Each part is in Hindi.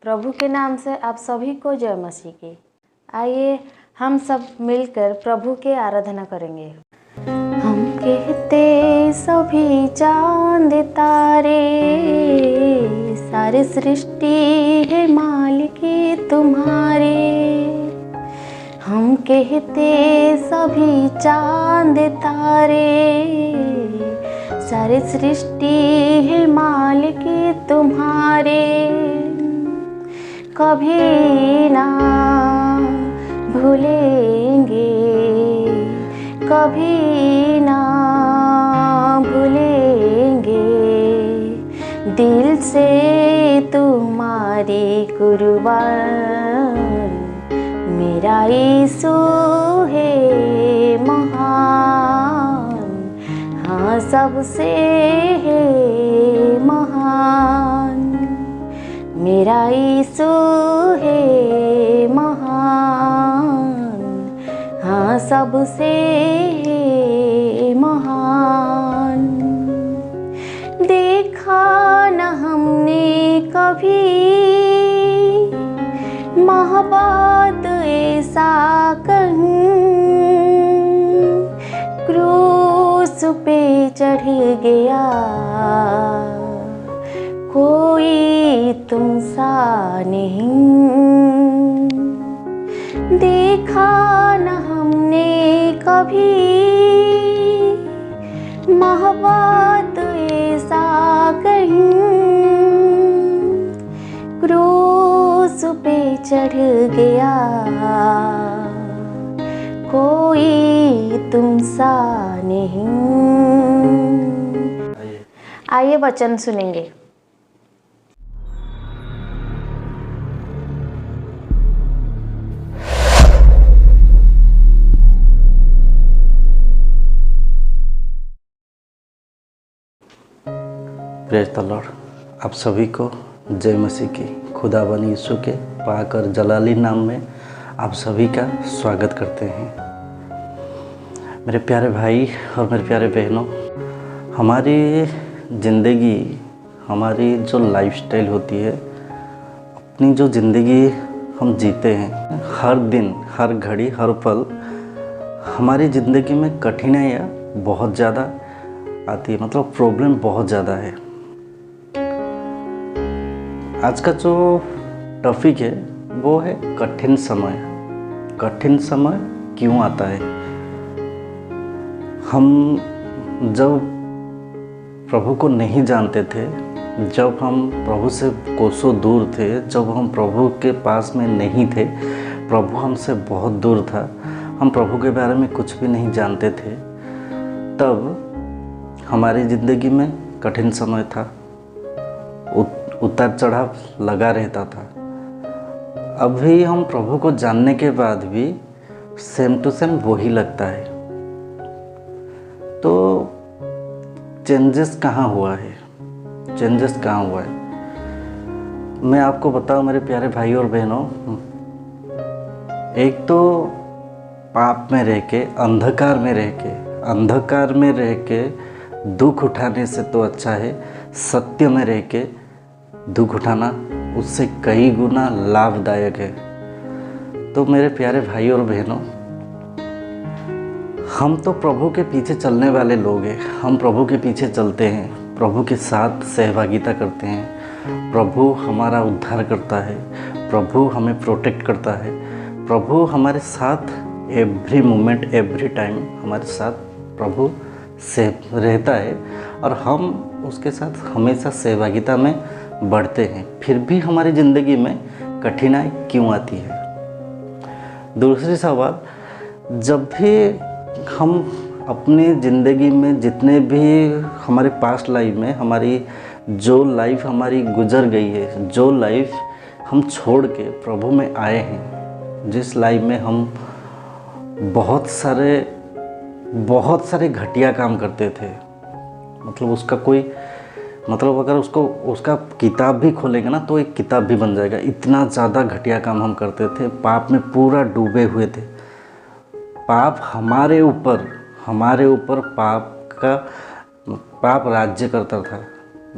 प्रभु के नाम से आप सभी को जय मसीह की। आइए हम सब मिलकर प्रभु के आराधना करेंगे। हम कहते सभी चांद तारे, सारे सृष्टि है मालिकी तुम्हारे। हम कहते सभी चांद तारे, सारे सृष्टि है मालिकी तुम्हारे। कभी ना भूलेंगे, कभी ना भूलेंगे, दिल से तुम्हारी कुर्बान। मेरा यीशु है महान, हाँ सबसे है महान। मेरा यीशु है महान, हाँ सबसे है महान। देखा न हमने कभी मोहब्बत ऐसा कहीं, क्रूस पे चढ़ गया कोई तुम सा नहीं। देखा न हमने कभी मोहब्बत ऐसा कहीं, क्रूस पे चढ़ गया कोई तुम सा नहीं। आइए वचन सुनेंगे। Praise the Lord. आप सभी को जय मसीह की। खुदाबंद यीशु के पाक और जलाली नाम में आप सभी का स्वागत करते हैं। मेरे प्यारे भाई और मेरे प्यारे बहनों, हमारी ज़िंदगी, हमारी जो लाइफस्टाइल होती है, अपनी जो ज़िंदगी हम जीते हैं, हर दिन, हर घड़ी, हर पल हमारी ज़िंदगी में कठिनाइयाँ बहुत ज़्यादा आती है, मतलब प्रॉब्लम बहुत ज़्यादा है। आज का जो टॉपिक है वो है कठिन समय। कठिन समय क्यों आता है? हम जब प्रभु को नहीं जानते थे, जब हम प्रभु से कोसों दूर थे, जब हम प्रभु के पास में नहीं थे, प्रभु हमसे बहुत दूर था, हम प्रभु के बारे में कुछ भी नहीं जानते थे, तब हमारी ज़िंदगी में कठिन समय था, उतार चढ़ाव लगा रहता था। अभी हम प्रभु को जानने के बाद भी सेम टू सेम वही लगता है। तो चेंजेस कहाँ हुआ है? चेंजेस कहाँ हुआ है? मैं आपको बताऊं मेरे प्यारे भाई और बहनों, एक तो पाप में रह के, अंधकार में रह के दुख उठाने से तो अच्छा है सत्य में रह के दुख उठाना, उससे कई गुना लाभदायक है। तो मेरे प्यारे भाई और बहनों, हम तो प्रभु के पीछे चलने वाले लोग हैं। हम प्रभु के पीछे चलते हैं, प्रभु के साथ सहभागिता करते हैं। प्रभु हमारा उद्धार करता है, प्रभु हमें प्रोटेक्ट करता है, प्रभु हमारे साथ एवरी मोमेंट, एवरी टाइम हमारे साथ प्रभु से रहता है और हम उसके साथ हमेशा सहभागिता में बढ़ते हैं। फिर भी हमारी ज़िंदगी में कठिनाई क्यों आती है? दूसरी सवाल, जब भी हम अपनी ज़िंदगी में जितने भी हमारे पास्ट लाइफ में हमारी जो लाइफ हमारी गुजर गई है, जो लाइफ हम छोड़ के प्रभु में आए हैं, जिस लाइफ में हम बहुत सारे घटिया काम करते थे, मतलब उसका कोई मतलब अगर उसका किताब भी खोलेंगे ना तो एक किताब भी बन जाएगा। इतना ज़्यादा घटिया काम हम करते थे, पाप में पूरा डूबे हुए थे। पाप हमारे ऊपर पाप राज्य करता था।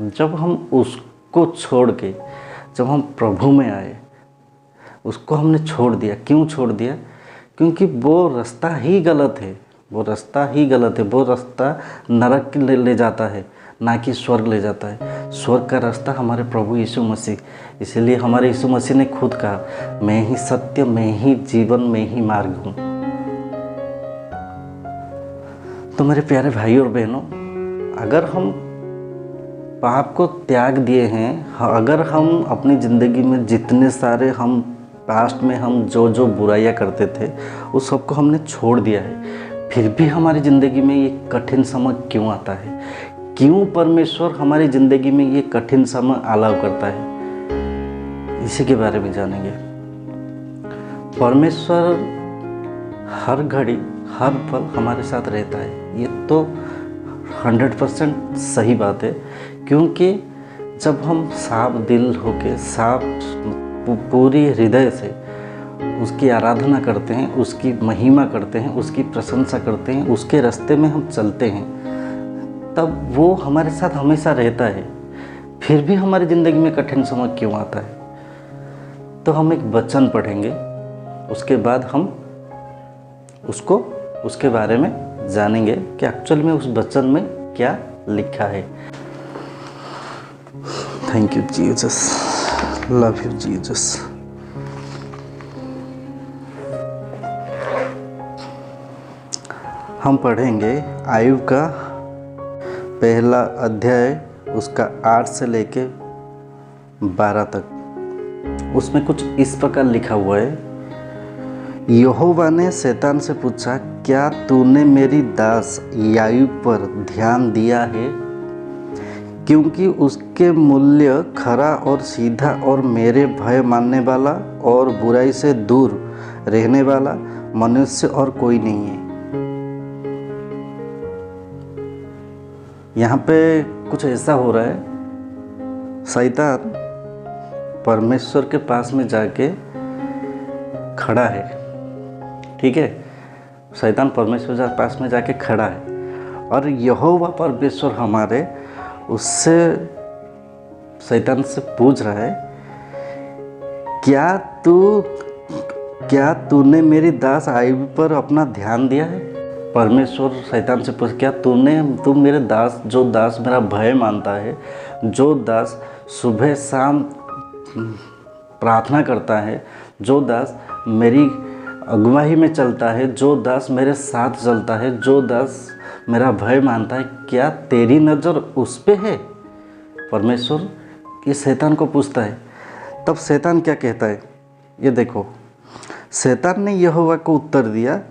जब हम उसको छोड़ के, जब हम प्रभु में आए, उसको हमने छोड़ दिया। क्यों छोड़ दिया? क्योंकि वो रास्ता ही गलत है, वो रास्ता ही गलत है। वो रास्ता नरक ले जाता है, ना कि स्वर्ग ले जाता है। स्वर्ग का रास्ता हमारे प्रभु यीशु मसीह। इसलिए हमारे यीशु मसीह ने खुद कहा, मैं ही सत्य, मैं ही जीवन, मैं ही मार्ग हूँ। तो मेरे प्यारे भाई और बहनों, अगर हम पाप को त्याग दिए हैं, अगर हम अपनी ज़िंदगी में जितने सारे हम पास्ट में हम जो जो बुराइयां करते थे उस सबको हमने छोड़ दिया है, फिर भी हमारी ज़िंदगी में ये कठिन समय क्यों आता है? क्यों परमेश्वर हमारी ज़िंदगी में ये कठिन समय अलाउ करता है? इसी के बारे में जानेंगे। परमेश्वर हर घड़ी हर पल हमारे साथ रहता है, ये तो 100% सही बात है। क्योंकि जब हम साफ दिल होके, साफ पूरी हृदय से उसकी आराधना करते हैं, उसकी महिमा करते हैं, उसकी प्रशंसा करते हैं, उसके रास्ते में हम चलते हैं, तब वो हमारे साथ हमेशा रहता है। फिर भी हमारी ज़िंदगी में कठिन समय क्यों आता है? तो हम एक वचन पढ़ेंगे, उसके बाद हम उसके बारे में जानेंगे कि एक्चुअल में उस वचन में क्या लिखा है। Thank you Jesus, love you Jesus. हम पढ़ेंगे आयुब का पहला अध्याय, उसका 8 से लेके 12 तक। उसमें कुछ इस प्रकार लिखा हुआ है, यहोवा ने शैतान से पूछा, क्या तूने मेरी दास यायूब पर ध्यान दिया है? क्योंकि उसके मूल्य खरा और सीधा और मेरे भय मानने वाला और बुराई से दूर रहने वाला मनुष्य और कोई नहीं है। यहाँ पे कुछ ऐसा हो रहा है, शैतान परमेश्वर के पास में जाके खड़ा है, ठीक है? शैतान परमेश्वर के पास में जाके खड़ा है और यहोवा परमेश्वर हमारे उससे शैतान से पूछ रहा है, क्या तूने मेरी दास आयुब पर अपना ध्यान दिया है? परमेश्वर शैतान से पूछ, क्या तुम मेरे दास, जो दास मेरा भय मानता है, जो दास सुबह शाम प्रार्थना करता है, जो दास मेरी अगुवाई में चलता है, जो दास मेरे साथ चलता है, जो दास मेरा भय मानता है, क्या तेरी नज़र उस पे है? परमेश्वर ये शैतान को पूछता है। तब शैतान क्या कहता है, ये देखो, शैतान ने यहोवा को उत्तर दिया,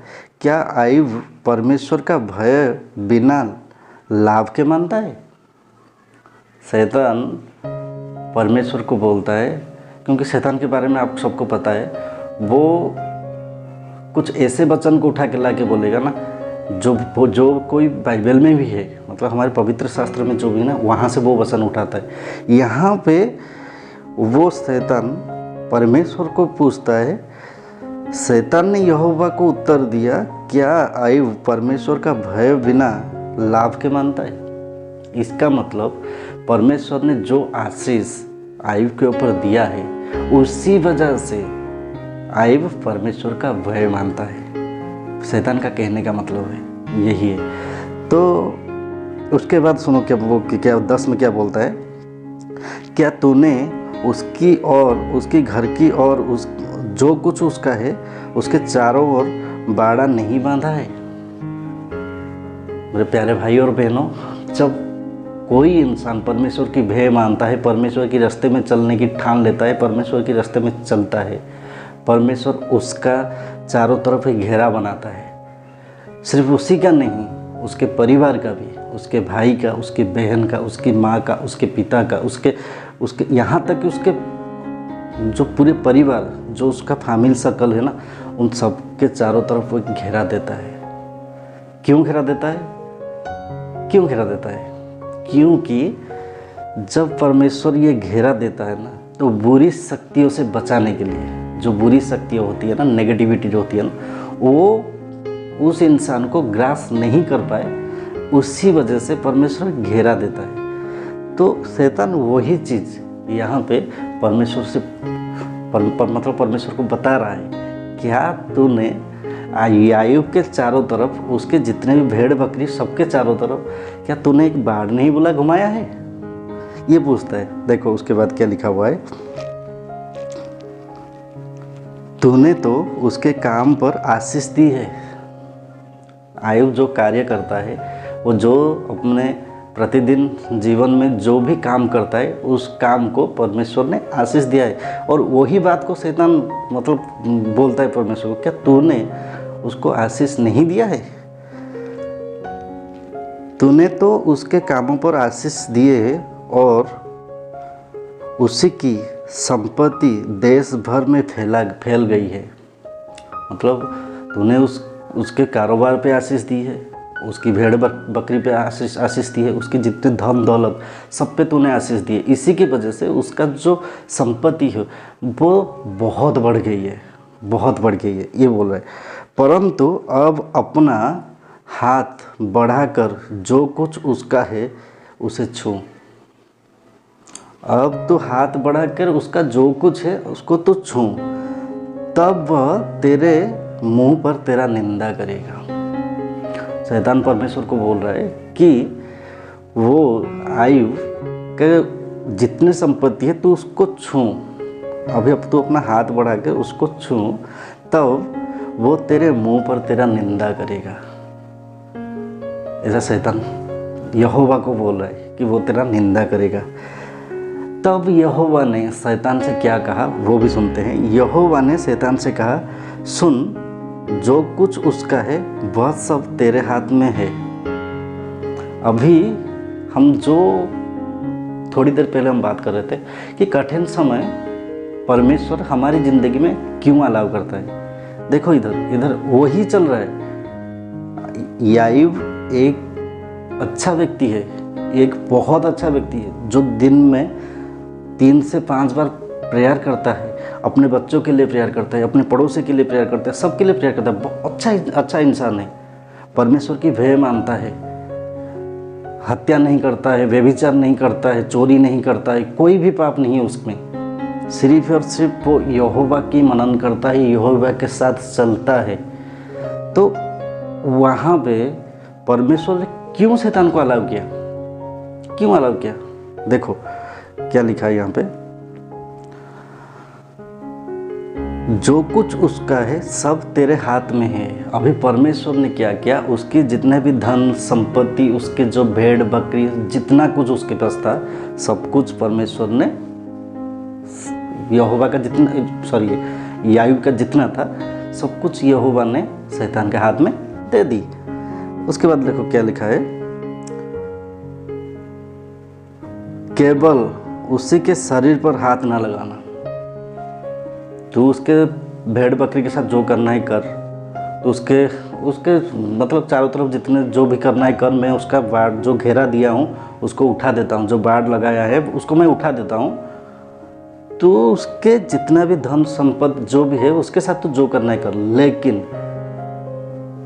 क्या आयुब परमेश्वर का भय बिना लाभ के मानता है? शैतान परमेश्वर को बोलता है, क्योंकि शैतान के बारे में आप सबको पता है, वो कुछ ऐसे वचन को उठा के ला के बोलेगा ना, जो कोई बाइबल में भी है, मतलब हमारे पवित्र शास्त्र में जो भी ना, वहाँ से वो वचन उठाता है। यहाँ पे वो शैतान परमेश्वर को पूछता है, शैतान ने यहोवा को उत्तर दिया, क्या आयुब परमेश्वर का भय बिना लाभ के मानता है? इसका मतलब परमेश्वर ने जो आशीष आयुब के ऊपर दिया है, उसी वजह से आयुब परमेश्वर का भय मानता है। शैतान का कहने का मतलब है यही है। तो उसके बाद सुनो क्या 10 में क्या बोलता है, क्या तूने उसकी और उसकी घर की और उस जो कुछ उसका है उसके चारों ओर बाड़ा नहीं बांधा है? मेरे प्यारे भाई और बहनों, जब कोई इंसान परमेश्वर की भय मानता है, परमेश्वर के रास्ते में चलने की ठान लेता है, परमेश्वर के रास्ते में चलता है, परमेश्वर उसका चारों तरफ एक घेरा बनाता है। सिर्फ उसी का नहीं, उसके परिवार का भी, उसके भाई का, उसकी बहन का, उसकी माँ का, उसके पिता का, उसके यहाँ तक कि उसके जो पूरे परिवार, जो उसका फैमिली सर्कल है ना, उन सब के चारों तरफ वो घेरा देता है। क्यों घेरा देता है? क्यों घेरा देता है? क्योंकि जब परमेश्वर ये घेरा देता है ना, तो बुरी शक्तियों से बचाने के लिए, जो बुरी शक्तियाँ होती है ना, नेगेटिविटी जो होती है ना, वो उस इंसान को ग्रास नहीं कर पाए, उसी वजह से परमेश्वर घेरा देता है। तो शैतान वही चीज़ यहाँ पे परमेश्वर से मतलब परमेश्वर को बता रहा है, क्या तूने यायूब के चारों तरफ, उसके जितने भी भेड़ बकरी सबके चारों तरफ, क्या तूने एक बाढ़ नहीं बुला घुमाया है? ये पूछता है। देखो उसके बाद क्या लिखा हुआ है, तूने तो उसके काम पर आशीष दी है। आयुब जो कार्य करता है, वो जो अपने प्रतिदिन जीवन में जो भी काम करता है, उस काम को परमेश्वर ने आशीष दिया है। और वही बात को शैतान मतलब बोलता है परमेश्वर को, क्या तूने उसको आशीष नहीं दिया है? तूने तो उसके कामों पर आशीष दिए है और उसी की संपत्ति देश भर में फैल गई है। मतलब तूने उसके कारोबार पे आशीष दी है, उसकी भेड़ बकरी पे आशीष दी है, उसकी जितने धन दौलत सब पे तूने आशीष दी है। इसी की वजह से उसका जो संपत्ति है वो बहुत बढ़ गई है, बहुत बढ़ गई है, ये बोल रहा है। परंतु अब अपना हाथ बढ़ाकर जो कुछ उसका है उसे छू। अब तो हाथ बढ़ाकर उसका जो कुछ है उसको तो छू, तब वह तेरे मुंह पर तेरा निंदा करेगा। शैतान परमेश्वर को बोल रहा है कि वो आयुब के जितने संपत्ति है तू उसको छू, अभी अब तू अपना हाथ बढ़ा के उसको छू, तब वो तेरे मुंह पर तेरा निंदा करेगा। ऐसा शैतान यहोवा को बोल रहा है कि वो तेरा निंदा करेगा। तब यहोवा ने शैतान से क्या कहा वो भी सुनते हैं। यहोवा ने शैतान से कहा, सुन, जो कुछ उसका है वह सब तेरे हाथ में है। अभी हम जो थोड़ी देर पहले हम बात कर रहे थे कि कठिन समय परमेश्वर हमारी ज़िंदगी में क्यों अलाउ करता है। देखो इधर वही चल रहा है। यायूब एक अच्छा व्यक्ति है, एक बहुत अच्छा व्यक्ति है, जो दिन में 3 से 5 बार प्रेयर करता है, अपने बच्चों के लिए प्रेयर करता है, अपने पड़ोसी के लिए प्रेयर करता है, सबके लिए प्रेयर करता है। बहुत अच्छा इंसान है, परमेश्वर की भय मानता है, हत्या नहीं करता है, व्यभिचार नहीं करता है, चोरी नहीं करता है, कोई भी पाप नहीं है उसमें। सिर्फ और सिर्फ वो यहोवा की मनन करता है, यहोवा के साथ चलता है। तो वहाँ पे परमेश्वर ने क्यों शैतान को अलाउ किया, क्यों अलाउ किया? देखो क्या लिखा है यहाँ पे, जो कुछ उसका है सब तेरे हाथ में है। अभी परमेश्वर ने क्या किया, उसके जितने भी धन संपत्ति, उसके जो भेड़ बकरी, जितना कुछ उसके पास था, सब कुछ परमेश्वर ने यहोवा का यायूब का जितना था सब कुछ यहोवा ने शैतान के हाथ में दे दी। उसके बाद देखो क्या लिखा है, केवल उसी के शरीर पर हाथ ना लगाना। तू उसके भेड़ बकरी के साथ जो करना है कर, तो उसके मतलब चारों तरफ जितने जो भी करना है कर। मैं उसका बाड़ जो घेरा दिया हूँ उसको उठा देता हूँ, जो बाड़ लगाया है उसको मैं उठा देता हूँ। तो उसके जितना भी धन संपत्ति जो भी है उसके साथ तो जो करना है कर।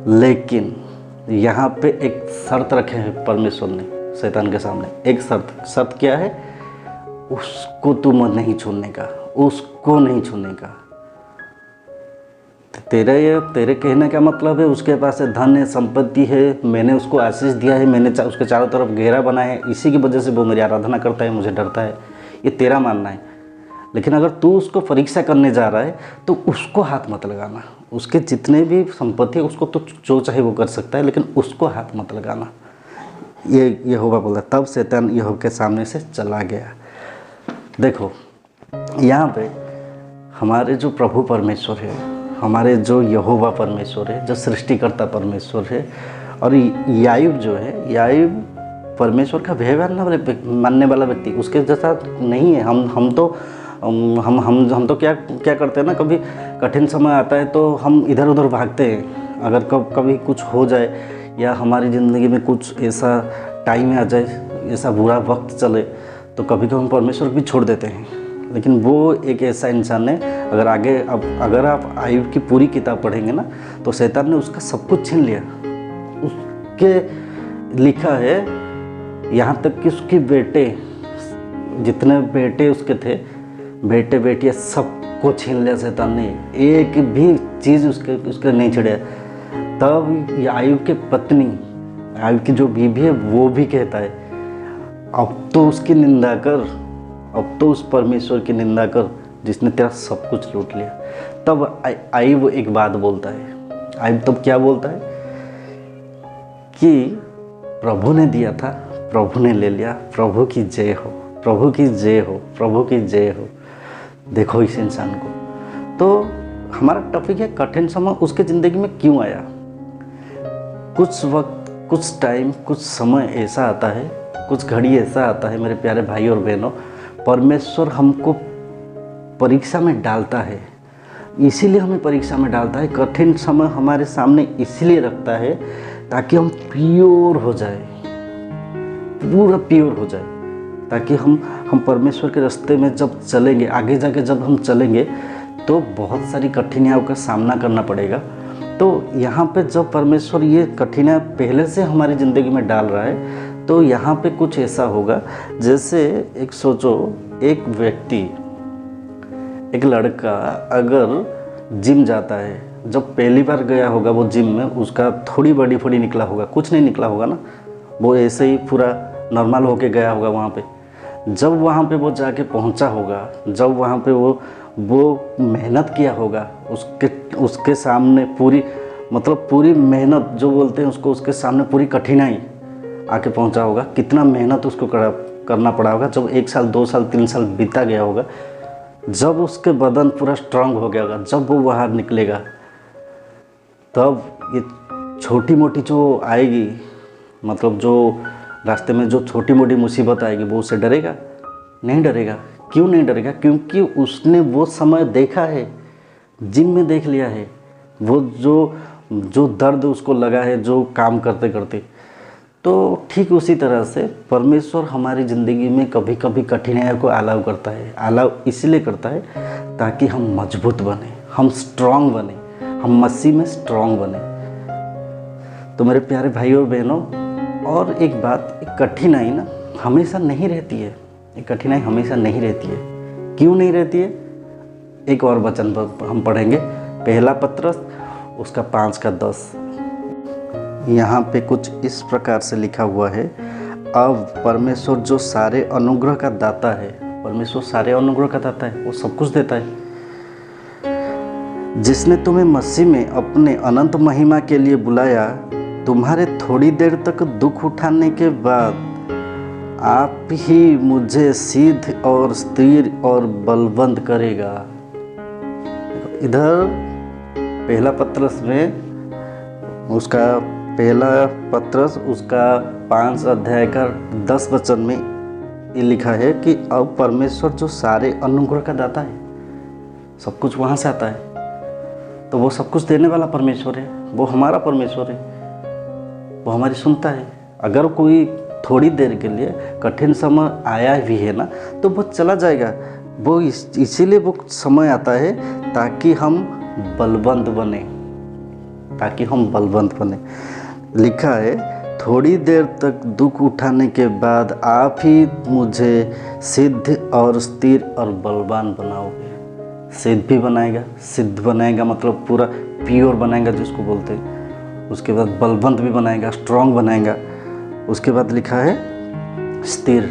लेकिन यहाँ पे एक शर्त रखे हैं परमेश्वर ने शैतान के सामने। एक शर्त क्या है, उसको तुम नहीं छूने का, उसको नहीं छूने का। तेरे कहने का मतलब है उसके पास धन है, संपत्ति है, मैंने उसको आशीष दिया है, मैंने उसके चारों तरफ घेरा बनाया है, इसी की वजह से वो मेरी आराधना करता है, मुझे डरता है, ये तेरा मानना है। लेकिन अगर तू उसको परीक्षा करने जा रहा है तो उसको हाथ मत लगाना। उसके जितने भी संपत्ति है उसको तो जो चाहे वो कर सकता है, लेकिन उसको हाथ मत लगाना। ये यहोवा बोला। तब शैतान यहोवा के सामने से चला गया। देखो यहाँ पे हमारे जो प्रभु परमेश्वर है, हमारे जो यहोवा परमेश्वर है, जो सृष्टिकर्ता परमेश्वर है, और यायूब जो है, यायूब परमेश्वर का भय मानने वाला व्यक्ति उसके जैसा नहीं है। हम तो क्या करते हैं ना, कभी कठिन समय आता है तो हम इधर उधर भागते हैं। अगर कभी कुछ हो जाए या हमारी ज़िंदगी में कुछ ऐसा टाइम आ जाए, ऐसा बुरा वक्त चले, तो कभी कभी हम परमेश्वर भी छोड़ देते हैं। लेकिन वो एक ऐसा इंसान है, अगर आप आयुब की पूरी किताब पढ़ेंगे ना, तो शैतान ने उसका सब कुछ छीन लिया। उसके लिखा है यहाँ तक कि उसके बेटे जितने बेटे उसके थे, बेटे बेटियाँ सबको छीन लिया शैतान ने, एक भी चीज़ उसके नहीं छिड़िया। तब यायूब के पत्नी, यायूब की जो बीवी है, वो भी कहता है अब तो उसकी निंदा कर, अब तो उस परमेश्वर की निंदा कर जिसने तेरा सब कुछ लूट लिया। तब आयुब एक बात बोलता है। आयुब तब क्या बोलता है कि प्रभु ने दिया था, प्रभु ने ले लिया, प्रभु की जय हो, प्रभु की जय हो, प्रभु की जय हो। देखो इस इंसान को। तो हमारा टॉपिक है कठिन समय उसके ज़िंदगी में क्यों आया। कुछ वक्त, कुछ टाइम, कुछ समय ऐसा आता है, कुछ घड़ी ऐसा आता है मेरे प्यारे भाई और बहनों, परमेश्वर हमको परीक्षा में डालता है। इसीलिए हमें परीक्षा में डालता है, कठिन समय हमारे सामने इसलिए रखता है ताकि हम प्योर हो जाए, पूरा प्योर हो जाए, ताकि हम परमेश्वर के रास्ते में जब चलेंगे, आगे जाके जब हम चलेंगे तो बहुत सारी कठिनाइयों का सामना करना पड़ेगा। तो यहाँ पे जब परमेश्वर ये कठिनाई पहले से हमारी ज़िंदगी में डाल रहा है, तो यहाँ पे कुछ ऐसा होगा जैसे एक सोचो, एक व्यक्ति, एक लड़का अगर जिम जाता है, जब पहली बार गया होगा वो जिम में, उसका थोड़ी बॉडी फॉडी निकला होगा, कुछ नहीं निकला होगा ना, वो ऐसे ही पूरा नॉर्मल होके गया होगा वहाँ पे। जब वहाँ पे वो जाके पहुँचा होगा, जब वहाँ पे वो मेहनत किया होगा, उसके सामने पूरी, मतलब पूरी मेहनत जो बोलते हैं उसको, उसके सामने पूरी कठिनाई आके पहुँचा होगा, कितना मेहनत उसको करना पड़ा होगा। जब 1 साल 2 साल 3 साल बीता गया होगा, जब उसके बदन पूरा स्ट्रांग हो गया होगा, जब वो बाहर निकलेगा, तब ये छोटी मोटी जो आएगी, मतलब जो रास्ते में जो छोटी मोटी मुसीबत आएगी, वो उससे डरेगा? नहीं डरेगा। क्यों नहीं डरेगा? क्योंकि उसने वो समय देखा है, जिम में देख लिया है, वो जो दर्द उसको लगा है जो काम करते करते। तो ठीक उसी तरह से परमेश्वर हमारी ज़िंदगी में कभी कभी कठिनाइयों को अलाउ करता है। अलाउ इसलिए करता है ताकि हम मजबूत बने, हम स्ट्रांग बने, हम मसीह में स्ट्रांग बने। तो मेरे प्यारे भाई और बहनों, और एक बात, एक कठिनाई ना हमेशा नहीं रहती है, एक कठिनाई हमेशा नहीं रहती है। क्यों नहीं रहती है? एक और वचन हम पढ़ेंगे, पहला पत्रस उसका 5:10। यहाँ पे कुछ इस प्रकार से लिखा हुआ है, अब परमेश्वर जो सारे अनुग्रह का दाता है, परमेश्वर सारे अनुग्रह का दाता है, वो सब कुछ देता है, जिसने तुम्हें मसीह में अपने अनंत महिमा के लिए बुलाया, तुम्हारे थोड़ी देर तक दुख उठाने के बाद आप ही मुझे सिद्ध और स्थिर और बलवंत करेगा। इधर पहला पत्रस में उसका पहला पत्रस उसका 5 अध्याय का 10 वचन में ये लिखा है कि अब परमेश्वर जो सारे अनुग्रह का दाता है, सब कुछ वहाँ से आता है, तो वो सब कुछ देने वाला परमेश्वर है, वो हमारा परमेश्वर है, वो हमारी सुनता है। अगर कोई थोड़ी देर के लिए कठिन समय आया भी है ना, तो वो चला जाएगा। वो इसीलिए वो समय आता है ताकि हम बलवंत बने, ताकि हम बलवंत बने। लिखा है, थोड़ी देर तक दुख उठाने के बाद आप ही मुझे सिद्ध और स्थिर और बलवान बनाओगे। सिद्ध भी बनाएगा, सिद्ध बनाएगा मतलब पूरा प्योर बनाएगा जिसको बोलते हैं। उसके बाद बलवंत भी बनाएगा, स्ट्रांग बनाएगा। उसके बाद लिखा है स्थिर,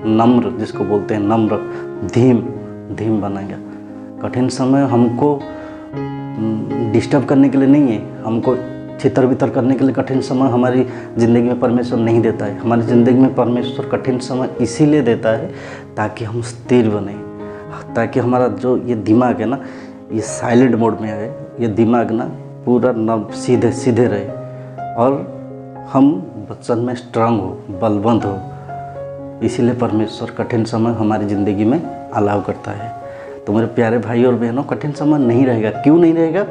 नम्र जिसको बोलते हैं, नम्र, धीम बनाएगा। कठिन समय हमको डिस्टर्ब करने के लिए नहीं है, हमको छितर बितर करने के लिए कठिन समय हमारी ज़िंदगी में परमेश्वर नहीं देता है। हमारी ज़िंदगी में परमेश्वर कठिन समय इसीलिए देता है ताकि हम स्थिर बने, ताकि हमारा जो ये दिमाग है ना, ये साइलेंट मोड में आए, ये दिमाग ना पूरा न सीधे सीधे रहे और हम वचन में स्ट्रांग हो, बलवंत हो। इसीलिए परमेश्वर कठिन समय हमारी ज़िंदगी में अलाउ करता है। तो मेरे प्यारे भाई और बहनों, कठिन समय नहीं रहेगा। क्यों नहीं रहेगा?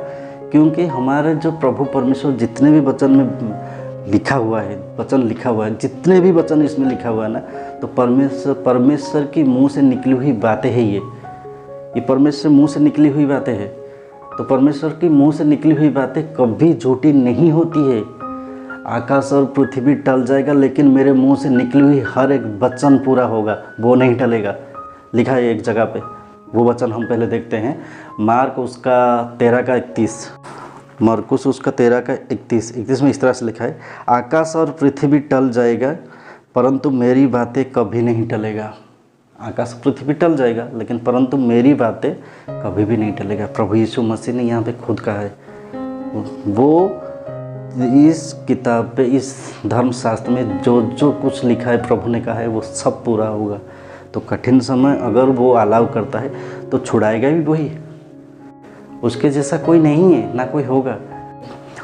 क्योंकि हमारे जो प्रभु परमेश्वर जितने भी वचन में लिखा हुआ है, वचन लिखा हुआ है, जितने भी वचन इसमें लिखा हुआ है ना, तो परमेश्वर की मुँह से निकली हुई बातें हैं। ये परमेश्वर मुँह से निकली हुई बातें हैं। तो परमेश्वर की मुँह से निकली हुई बातें कभी झूठी नहीं होती है। आकाश और पृथ्वी टल जाएगा लेकिन मेरे मुंह से निकली हुई हर एक वचन पूरा होगा, वो नहीं टलेगा। लिखा है एक जगह पे, वो वचन हम पहले देखते हैं। मार्क उसका 13:31, मरकुस उसका 13:31 में इस तरह से लिखा है, आकाश और पृथ्वी टल जाएगा परंतु मेरी बातें कभी नहीं टलेगा। आकाश पृथ्वी टल जाएगा लेकिन परंतु मेरी बातें कभी भी नहीं टलेगा। प्रभु यीशु मसीह ने यहाँ पे खुद कहा है। वो इस किताब पे, इस धर्मशास्त्र में जो जो कुछ लिखा है प्रभु ने कहा है वो सब पूरा होगा। तो कठिन समय अगर वो अलाउ करता है तो छुड़ाएगा भी वही, उसके जैसा कोई नहीं है, ना कोई होगा।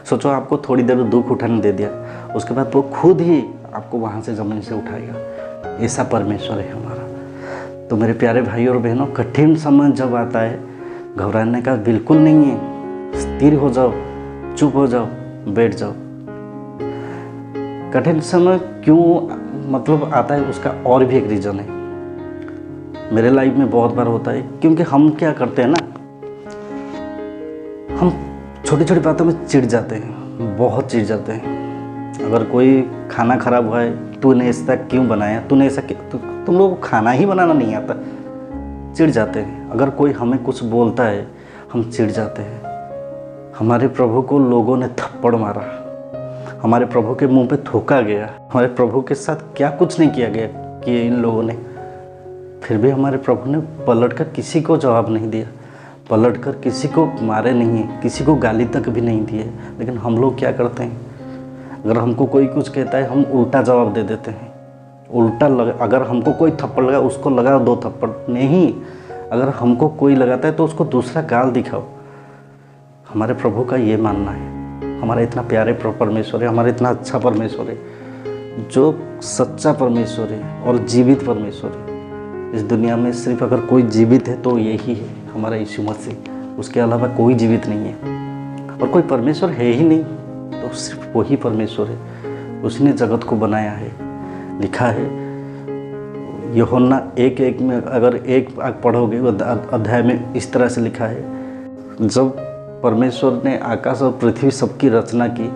सोचो आपको थोड़ी देर दुख उठाने दे दिया, उसके बाद वो खुद ही आपको वहाँ से ज़मीन से उठाएगा। ऐसा परमेश्वर है हमारा। तो मेरे प्यारे भाई और बहनों, कठिन समय जब आता है घबराने का बिल्कुल नहीं है। स्थिर हो जाओ, चुप हो जाओ, बैठ जाओ। कठिन समय क्यों मतलब आता है उसका और भी एक रीज़न है। मेरे लाइफ में बहुत बार होता है, क्योंकि हम क्या करते हैं ना, हम छोटी छोटी बातों में चिढ़ जाते हैं, बहुत चिढ़ जाते हैं। अगर कोई खाना खराब हुआ है, तूने ऐसा क्यों बनाया, तूने ऐसा तुम लोगों को खाना ही बनाना नहीं आता, चिढ़ जाते हैं। अगर कोई हमें कुछ बोलता है हम चिढ़ जाते हैं। हमारे प्रभु को लोगों ने थप्पड़ मारा, हमारे प्रभु के मुंह पे थूका गया, हमारे प्रभु के साथ क्या कुछ नहीं किया गया कि इन लोगों ने, फिर भी हमारे प्रभु ने पलटकर किसी को जवाब नहीं दिया, पलटकर किसी को मारे नहीं, किसी को गाली तक भी नहीं दिए। लेकिन हम लोग क्या करते हैं, अगर हमको कोई कुछ कहता है हम उल्टा जवाब दे देते हैं। उल्टा अगर हमको कोई थप्पड़ लगा उसको लगाओ 2 थप्पड़, नहीं, अगर हमको कोई लगाता है तो उसको दूसरा गाल दिखाओ। हमारे प्रभु का ये मानना है। हमारा इतना प्यारे परमेश्वर है, हमारा इतना अच्छा परमेश्वर है, जो सच्चा परमेश्वर है और जीवित परमेश्वर है। इस दुनिया में सिर्फ अगर कोई जीवित है तो यही है हमारा यीशु मसीह, उसके अलावा कोई जीवित नहीं है। और कोई परमेश्वर है ही नहीं, तो सिर्फ वही परमेश्वर है, उसने जगत को बनाया है। लिखा है यूहन्ना 1:1 में, अगर 1 पढ़ोगे अध्याय में इस तरह से लिखा है, जब परमेश्वर ने आकाश और पृथ्वी सबकी रचना की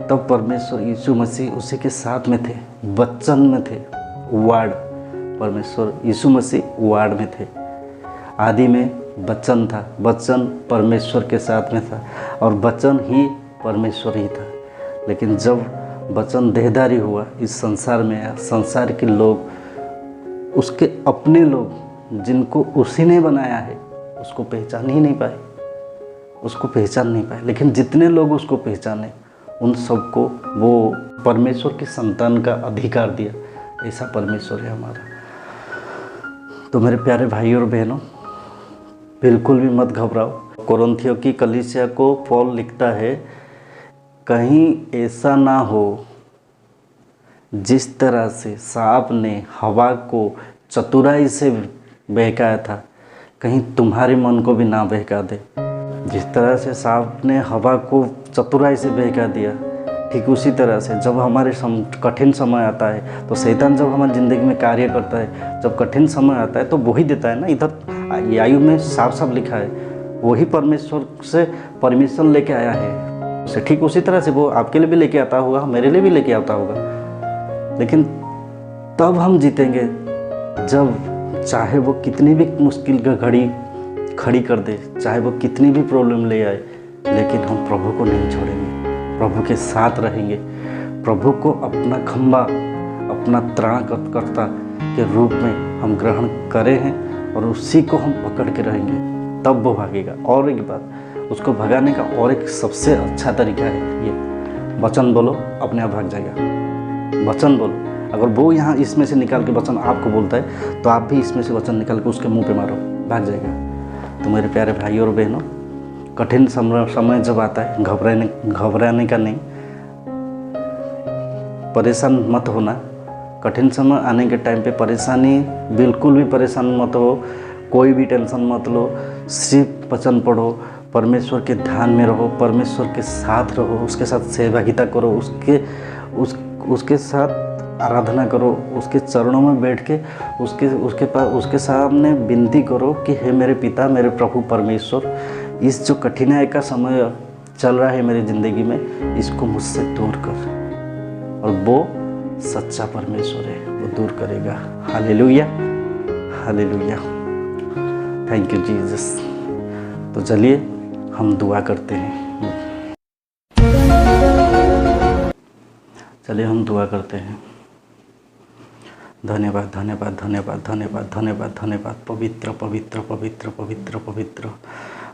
तब परमेश्वर यीशु मसीह उसी के साथ में थे, वचन में थे, वार्ड, परमेश्वर यीशु मसीह वार्ड में थे। आदि में वचन था, वचन परमेश्वर के साथ में था और वचन ही परमेश्वर ही था। लेकिन जब वचन देहधारी हुआ, इस संसार में आया, संसार के लोग, उसके अपने लोग जिनको उसी ने बनाया है, उसको पहचान ही नहीं पाए, उसको पहचान नहीं पाए। लेकिन जितने लोग उसको पहचाने उन सबको वो परमेश्वर की संतान का अधिकार दिया। ऐसा परमेश्वर है हमारा। तो मेरे प्यारे भाई और बहनों, बिल्कुल भी मत घबराओ। कोरिन्थियों की कलीसिया को पौल लिखता है, कहीं ऐसा ना हो जिस तरह से सांप ने हवा को चतुराई से बहकाया था, कहीं तुम्हारे मन को भी ना बहका दे। जिस तरह से सांप ने हवा को चतुराई से बहका दिया, ठीक उसी तरह से जब हमारे कठिन समय आता है तो शैतान जब हमारी ज़िंदगी में कार्य करता है, जब कठिन समय आता है तो वही देता है ना। इधर आयु में साफ साफ लिखा है, वही परमेश्वर से परमिशन लेके आया है उसे, ठीक उसी तरह से वो आपके लिए भी लेके आता होगा, मेरे लिए भी लेके आता होगा। लेकिन तब हम जीतेंगे जब चाहे वो कितनी भी मुश्किल का घड़ी खड़ी कर दे, चाहे वो कितनी भी प्रॉब्लम ले आए, लेकिन हम प्रभु को नहीं छोड़ेंगे, प्रभु के साथ रहेंगे। प्रभु को अपना खंबा, अपना त्राणकर्ता के रूप में हम ग्रहण करे हैं और उसी को हम पकड़ के रहेंगे, तब वो भागेगा। और एक बात, उसको भगाने का और एक सबसे अच्छा तरीका है ये, वचन बोलो, अपने आप भाग जाएगा। वचन बोलो, अगर वो यहाँ इसमें से निकाल के वचन आपको बोलता है तो आप भी इसमें से वचन निकाल के उसके मुंह पे मारो, भाग जाएगा। तो मेरे प्यारे भाई और बहनों, कठिन समय जब आता है घबराने का नहीं, परेशान मत होना। कठिन समय आने के टाइम पे परेशानी, बिल्कुल भी परेशान मत हो, कोई भी टेंशन मत लो, सिर्फ वचन पढ़ो, परमेश्वर के ध्यान में रहो, परमेश्वर के साथ रहो, उसके साथ सहभागिता करो, उसके साथ आराधना करो, उसके चरणों में बैठ के उसके सामने विनती करो कि हे मेरे पिता, मेरे प्रभु परमेश्वर, इस जो कठिनाई का समय चल रहा है मेरी ज़िंदगी में, इसको मुझसे दूर कर। और वो सच्चा परमेश्वर है, वो दूर करेगा। Hallelujah, hallelujah, thank you Jesus. तो चलिए हम दुआ करते हैं। चलिए हम दुआ करते हैं। धन्यवाद, धन्यवाद, धन्यवाद, धन्यवाद, धन्यवाद, धन्यवाद। पवित्र, पवित्र, पवित्र, पवित्र, पवित्र।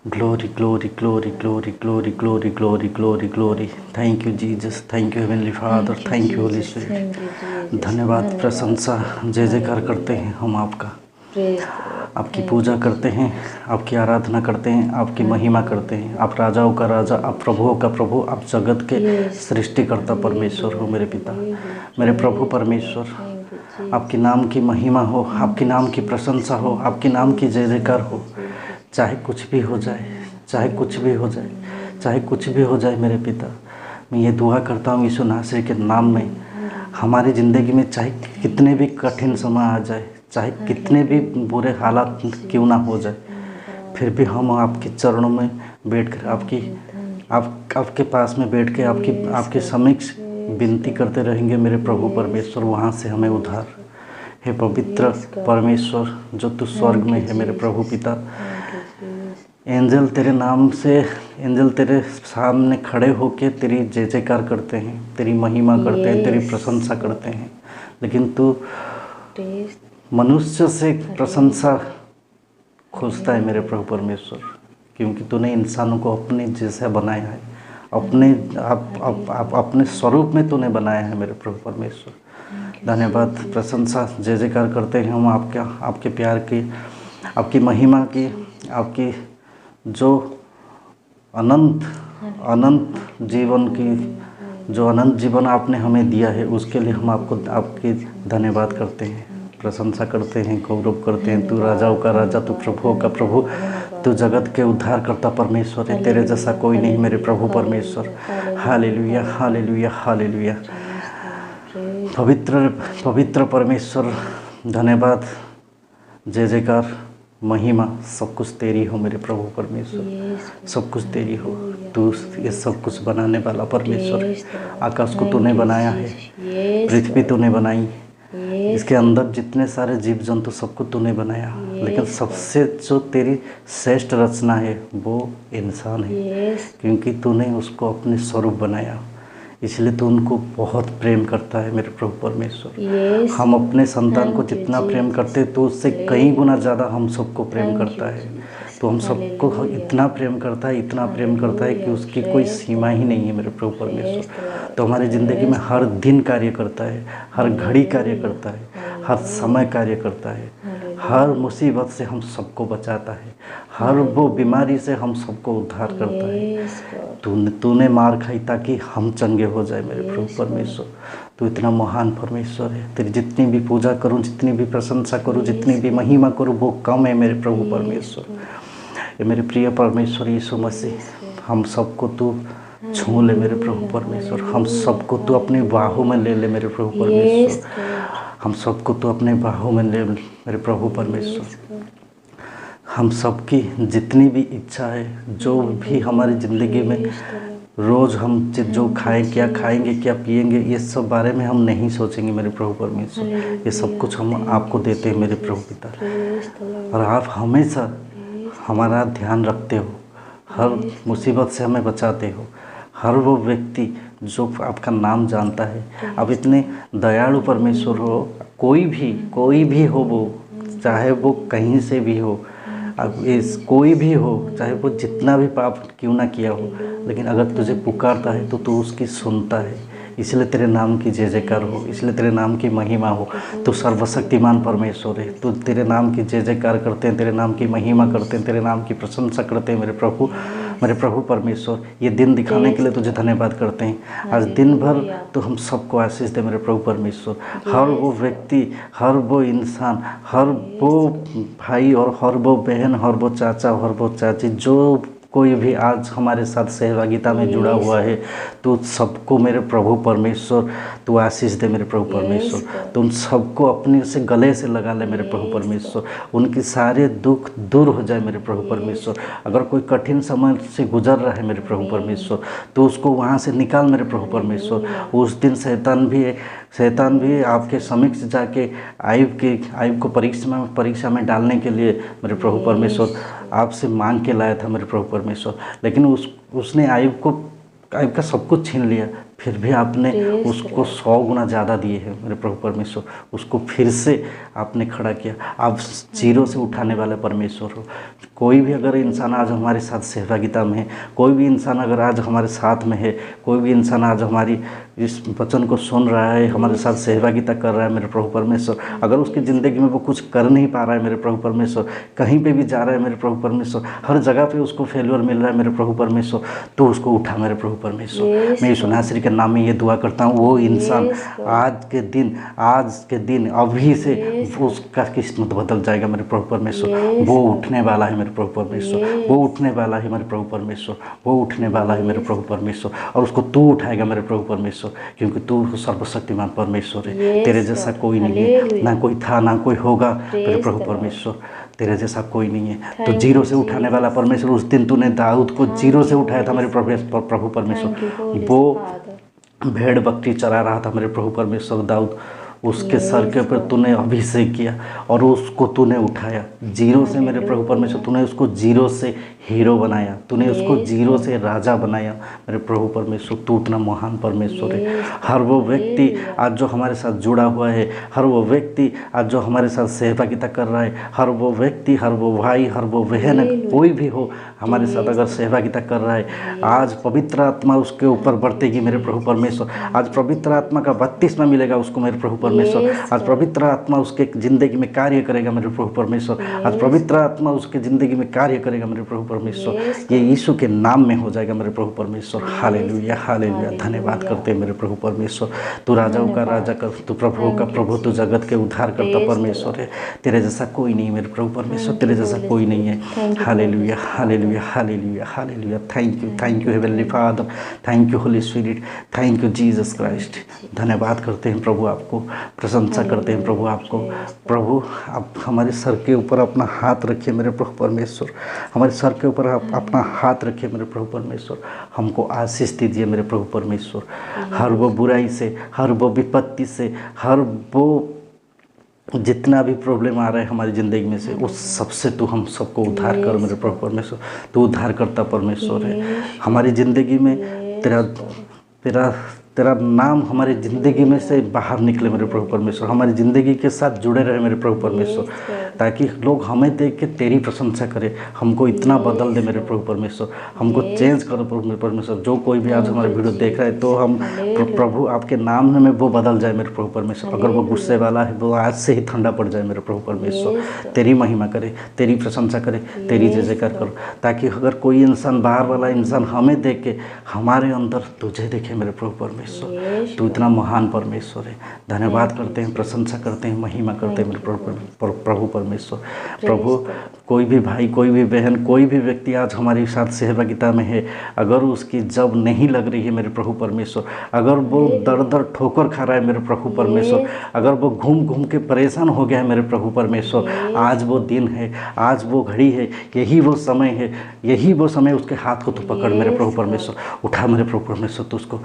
Glory, glory, glory, glory, glory, glory, glory, glory, glory. Thank you Jesus, thank you heavenly father, thank you Holi spirit. धन्यवाद, प्रशंसा, जय जयकार करते हैं हम आपका, आपकी पूजा करते हैं, आपकी आराधना करते हैं, आपकी महिमा करते हैं। आप राजाओं का राजा, आप प्रभुओं का प्रभु, आप जगत के सृष्टिकर्ता परमेश्वर हो मेरे पिता, मेरे प्रभु परमेश्वर। आपके नाम की महिमा हो, आपके नाम की प्रशंसा हो, आपके नाम की जय जयकार हो। चाहे कुछ भी हो जाए, चाहे कुछ भी हो जाए, चाहे कुछ भी हो जाए मेरे पिता, मैं ये दुआ करता हूँ यीशु नासरी के नाम में। हमारी ज़िंदगी में चाहे कितने भी कठिन समय आ जाए, चाहे कितने भी बुरे हालात क्यों ना हो जाए, फिर भी हम आपके चरणों में बैठकर आपके पास में बैठ के आपके समक्ष विनती करते रहेंगे मेरे प्रभु परमेश्वर। वहाँ से हमें उद्धार। हे पवित्र परमेश्वर जो तू स्वर्ग में है मेरे प्रभु पिता, एंजल तेरे नाम से, एंजल तेरे सामने खड़े होके तेरी जय जयकार करते हैं, तेरी महिमा करते हैं, तेरी प्रशंसा करते हैं। लेकिन तू मनुष्य से प्रशंसा खोजता है मेरे प्रभु परमेश्वर, क्योंकि तूने इंसानों को अपने जैसा बनाया है, अपने स्वरूप में तूने बनाया है मेरे प्रभु परमेश्वर। धन्यवाद, प्रशंसा, जय जयकार करते हैं हम आपके प्यार की, आपकी महिमा की, आपकी जो अनंत जीवन की, जो अनंत जीवन आपने हमें दिया है, उसके लिए हम आपकी धन्यवाद करते हैं, प्रशंसा करते हैं, गौरव करते हैं। तू राजाओं का राजा, तू प्रभुओं का प्रभु, तू जगत के उद्धार करता परमेश्वर है। तेरे जैसा कोई नहीं मेरे प्रभु परमेश्वर। Hallelujah, hallelujah, hallelujah. पवित्र पवित्र परमेश्वर, धन्यवाद, जय जयकार, महिमा सब कुछ तेरी हो मेरे प्रभु परमेश्वर, सब कुछ तेरी हो। तू ये सब कुछ बनाने वाला परमेश्वर। आकाश को तूने बनाया है, पृथ्वी तूने बनाई, इसके अंदर जितने सारे जीव जंतु सबको तूने बनाया, लेकिन सबसे जो तेरी श्रेष्ठ रचना है वो इंसान है, क्योंकि तूने उसको अपने स्वरूप बनाया, इसलिए तू उनको बहुत प्रेम करता है मेरे प्रभु परमेश्वर। हम अपने संतान को जितना प्रेम करते तो उससे कई गुना ज़्यादा हम सबको प्रेम करता है। तो हम सबको इतना प्रेम करता है, इतना प्रेम करता है कि उसकी कोई सीमा ही नहीं है मेरे प्रभु परमेश्वर। तो हमारी ज़िंदगी में हर दिन कार्य करता है, हर घड़ी कार्य करता है, हर समय कार्य करता है, हर मुसीबत से हम सबको बचाता है, हर वो बीमारी से हम सबको उद्धार करता है। तूने मार खाई ताकि हम चंगे हो जाए मेरे प्रभु परमेश्वर। तू इतना महान परमेश्वर है। तेरी जितनी भी पूजा करूं, जितनी भी प्रशंसा करूं, जितनी भी महिमा करूं, वो कम है मेरे प्रभु परमेश्वर। ये मेरे प्रिय परमेश्वर यीशु मसीह, हम सबको तू छू ले मेरे प्रभु परमेश्वर। हम सबको तू अपनी बाहों में ले ले मेरे प्रभु परमेश्वर। हम सबको तू अपने बाहों में ले मेरे प्रभु परमेश्वर। हम सबकी जितनी भी इच्छा है, जो भी हमारी ज़िंदगी में रोज़ हम जो क्या खाएंगे, क्या पिएंगे, ये सब बारे में हम नहीं सोचेंगे मेरे प्रभु परमेश्वर। ये सब कुछ हम आपको देते हैं मेरे प्रभु पिता, और आप हमेशा हमारा ध्यान रखते हो, हर मुसीबत से हमें बचाते हो। हर वो व्यक्ति जो आपका नाम जानता है, आप इतने दयालु परमेश्वर हो। कोई भी हो, वो चाहे वो कहीं से भी हो, अब कोई भी हो, चाहे वो जितना भी पाप क्यों ना किया हो, लेकिन अगर तुझे पुकारता है तो तू उसकी सुनता है। इसलिए तेरे नाम की जय जयकार हो, इसलिए तेरे नाम की महिमा हो। तू सर्वशक्तिमान परमेश्वर है। तू तेरे नाम की जय जयकार करते हैं, तेरे नाम की महिमा करते हैं, तेरे नाम की प्रशंसा करते हैं मेरे प्रभु परमेश्वर। ये दिन दिखाने के लिए तुझे धन्यवाद करते हैं। आज दिन भर तो हम सबको आशीष दे मेरे प्रभु परमेश्वर। हर वो व्यक्ति, हर वो इंसान, हर वो भाई और हर वो बहन, हर वो चाचा, हर वो चाची जो कोई भी आज हमारे साथ सहभागिता में जुड़ा हुआ है, तो सबको मेरे प्रभु परमेश्वर तू आशीष दे मेरे प्रभु परमेश्वर। तो उन सबको अपने से गले से लगा ले मेरे प्रभु परमेश्वर, उनके सारे दुख दूर हो जाए मेरे प्रभु परमेश्वर। अगर कोई कठिन समय से गुजर रहा है मेरे प्रभु परमेश्वर, तो उसको वहाँ से निकाल मेरे प्रभु परमेश्वर। उस दिन शैतान भी आपके समक्ष जाके आयुब को परीक्षा में डालने के लिए मेरे प्रभु परमेश्वर आपसे मांग के लाया था मेरे प्रभु परमेश्वर, लेकिन उसने आयुब का सब कुछ छीन लिया, फिर भी आपने उसको 100 गुना ज़्यादा दिए हैं मेरे प्रभु परमेश्वर। उसको फिर से आपने खड़ा किया। आप जीरो से उठाने वाले परमेश्वर हो। कोई भी अगर इंसान आज हमारे साथ सहभागिता में है, कोई भी इंसान अगर आज हमारे साथ में है, कोई भी इंसान आज हमारी इस वचन को सुन रहा है, हमारे साथ सहभागिता कर रहा है मेरे प्रभु परमेश्वर, अगर उसकी ज़िंदगी में वो कुछ कर नहीं पा रहा है मेरे प्रभु परमेश्वर, कहीं पे भी जा रहा है मेरे प्रभु परमेश्वर, हर जगह पे उसको फेल्यूर मिल रहा है मेरे प्रभु परमेश्वर, तो उसको उठा मेरे प्रभु परमेश्वर। मैं यीशु नासरी के नाम में ये दुआ करता हूँ, वो इंसान आज के दिन अभी से उसका किस्मत बदल जाएगा मेरे प्रभु परमेश्वर। वो उठने वाला है मेरे प्रभु परमेश्वर, वो उठने वाला है मेरे प्रभु परमेश्वर, वो उठने वाला है मेरे प्रभु परमेश्वर, और उसको तू उठाएगा मेरे प्रभु परमेश्वर, क्योंकि तू सर्वशक्तिमान परमेश्वर है। तेरे जैसा कोई नहीं है, ना कोई था ना कोई होगा मेरे प्रभु परमेश्वर, तेरे जैसा कोई नहीं है। तो जीरो से उठाने वाला परमेश्वर, उस दिन तूने दाऊद को जीरो से उठाया था मेरे प्रभु परमेश्वर। वो भेड़ बकरी चरा रहा था मेरे प्रभु परमेश्वर, दाऊद उसके सर के ऊपर तूने अभिषेक किया और उसको तूने उठाया जीरो से मेरे प्रभु परमेश्वर। तूने उसको जीरो से हीरो बनाया, तूने उसको जीरो से राजा बनाया मेरे प्रभु परमेश्वर। तू उतना महान परमेश्वर है। हर वो व्यक्ति आज जो हमारे साथ जुड़ा हुआ है, हर वो व्यक्ति आज जो हमारे साथ सहभागिता कर रहा है, हर वो व्यक्ति, हर वो भाई, हर वो बहन, कोई भी हो हमारे साथ अगर सहभागिता कर रहा है, आज पवित्र आत्मा उसके ऊपर बरतेगी मेरे प्रभु परमेश्वर। आज पवित्र आत्मा का बपतिस्मा मिलेगा उसको मेरे प्रभु परमेश्वर। आज पवित्र आत्मा उसके ज़िंदगी में कार्य करेगा मेरे प्रभु परमेश्वर। आज पवित्र आत्मा उसके ज़िंदगी में कार्य करेगा मेरे प्रभु परमेश्वर। ये यीशु के नाम में हो जाएगा मेरे प्रभु परमेश्वर। Hallelujah, hallelujah. धन्यवाद करते हैं मेरे प्रभु परमेश्वर। तू राजाओं का राजा कर, तू प्रभुओं का प्रभु, तू जगत के उद्धार करता परमेश्वर है। तेरे जैसा कोई नहीं मेरे प्रभु परमेश्वर, तेरे जैसा कोई नहीं है। Hallelujah, hallelujah, hallelujah, hallelujah. Thank you heavenly father, thank you Holi spirit, thank you Jesus Christ. धन्यवाद करते हैं प्रभु आपको, प्रशंसा करते हैं प्रभु आपको। प्रभु आप हमारे सर के ऊपर अपना हाथ रखिए मेरे प्रभु परमेश्वर, हमारे सर के ऊपर आप अपना हाथ रखिए मेरे प्रभु परमेश्वर। हमको आशीष दीजिए मेरे प्रभु परमेश्वर। हर वो बुराई से, हर वो विपत्ति से, हर वो जितना भी प्रॉब्लम आ रहा है हमारी ज़िंदगी में से, उस सबसे तू हम सबको उद्धार कर मेरे प्रभु परमेश्वर। तू उद्धार करता परमेश्वर है। हमारी ज़िंदगी में तेरा नाम हमारी ज़िंदगी में से बाहर निकले मेरे प्रभु परमेश्वर। हमारी ज़िंदगी के साथ जुड़े रहे मेरे प्रभु परमेश्वर, ताकि लोग हमें देख के तेरी प्रशंसा करें। हमको इतना बदल दे मेरे प्रभु परमेश्वर, हमको चेंज करो प्रभु परमेश्वर। जो कोई भी आज हमारे वीडियो देख रहा है, तो हम प्रभु आपके नाम में वो बदल जाए मेरे प्रभु परमेश्वर। अगर वो गुस्से वाला है, वो आज से ही ठंडा पड़ जाए मेरे प्रभु परमेश्वर। तेरी महिमा करे, तेरी प्रशंसा करे, तेरी जय जयकार करो, ताकि अगर कोई इंसान, बाहर वाला इंसान हमें देख के हमारे अंदर तुझे देखे मेरे प्रभु परमेश्वर। तू इतना महान परमेश्वर है। धन्यवाद करते हैं, प्रशंसा करते हैं, महिमा करते हैं मेरे प्रभु परमेश्वर। प्रभु कोई भी भाई, कोई भी बहन, कोई भी व्यक्ति आज हमारे साथ सहभागिता में है, अगर उसकी जब नहीं लग रही है मेरे प्रभु परमेश्वर, अगर वो दर दर ठोकर खा रहा है मेरे प्रभु परमेश्वर, अगर वो घूम घूम के परेशान हो गया है मेरे प्रभु परमेश्वर, आज वो दिन है, आज वो घड़ी है, यही वो समय है, यही वो समय। उसके हाथ को तो पकड़ मेरे प्रभु परमेश्वर, उठा मेरे प्रभु परमेश्वर, तो उसको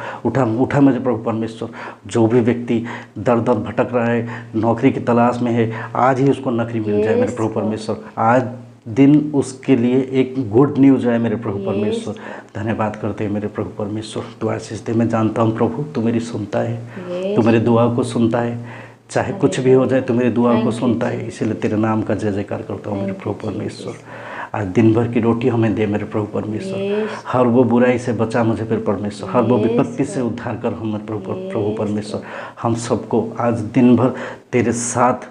उठा मेरे प्रभु परमेश्वर। जो भी व्यक्ति दर दर भटक रहा है, नौकरी की तलाश में है, आज ही उसको नौकरी मिल जाए मेरे प्रभु परमेश्वर। आज दिन उसके लिए एक गुड न्यूज़ है मेरे प्रभु परमेश्वर। धन्यवाद करते हैं मेरे प्रभु परमेश्वर। तू आशीष दे। मैं जानता हूँ प्रभु तू मेरी सुनता है, तू मेरे दुआ को सुनता है, चाहे कुछ भी हो जाए तू मेरी दुआ को सुनता है। इसीलिए तेरे नाम का जय जयकार करता हूँ मेरे प्रभु परमेश्वर। आज दिन भर की रोटी हमें दे मेरे प्रभु परमेश्वर। हर वो बुराई से बचा मुझे फिर परमेश्वर, हर वो विपत्ति से उद्धार कर हमें प्रभु परमेश्वर। हम सबको आज दिन भर तेरे साथ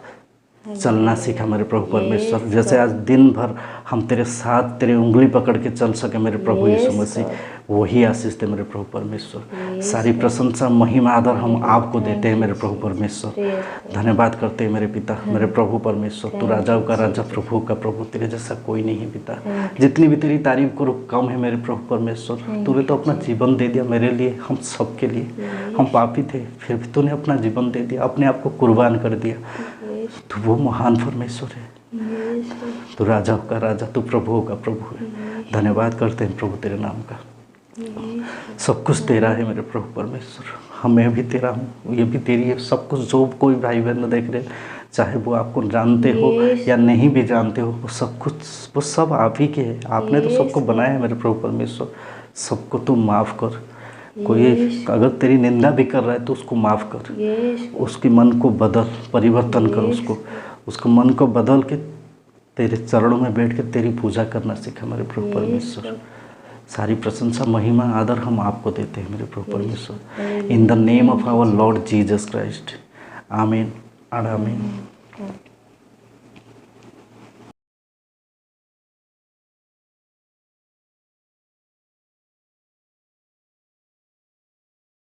चलना सीखा मेरे प्रभु परमेश्वर। जैसे आज दिन भर हम तेरे साथ तेरे उंगली पकड़ के चल सके मेरे प्रभु यीशु मसीह, वही आशीष दे मेरे प्रभु परमेश्वर। सारी प्रशंसा महिमा आदर हम आपको देते हैं मेरे प्रभु परमेश्वर। धन्यवाद करते हैं मेरे पिता, मेरे प्रभु परमेश्वर। तू राजाओं का राजा, प्रभु का प्रभु, तेरे जैसा कोई नहीं पिता। जितनी भी तेरी तारीफ करो कम है मेरे प्रभु परमेश्वर। तूने तो अपना जीवन दे दिया मेरे लिए, हम सबके लिए। हम पापी थे फिर भी तूने अपना जीवन दे दिया, अपने आप को कुर्बान कर दिया। तू वो महान परमेश्वर है, तू राजाओं का राजा, तू प्रभुओं का प्रभु है। धन्यवाद करते हैं प्रभु तेरे नाम का। सब कुछ तेरा है मेरे प्रभु परमेश्वर। मैं भी तेरा हूँ, ये भी तेरी है। सब कुछ जो कोई भाई बहन देख रहे, चाहे वो आपको जानते हो या नहीं भी जानते हो, वो सब कुछ वो सब आप ही के है। आपने तो सबको बनाया है मेरे प्रभु परमेश्वर। सबको तू माफ़ कर। कोई अगर तेरी निंदा भी कर रहा है तो उसको माफ़ कर, उसके मन को बदल, परिवर्तन कर उसको मन को बदल के तेरे चरणों में बैठ के तेरी पूजा करना सीखा मेरे प्रभु परमेश्वर। सारी प्रशंसा महिमा आदर हम आपको देते हैं मेरे प्रभु परमेश्वर। In the name of our Lord Jesus Christ, आमीन और आमीन।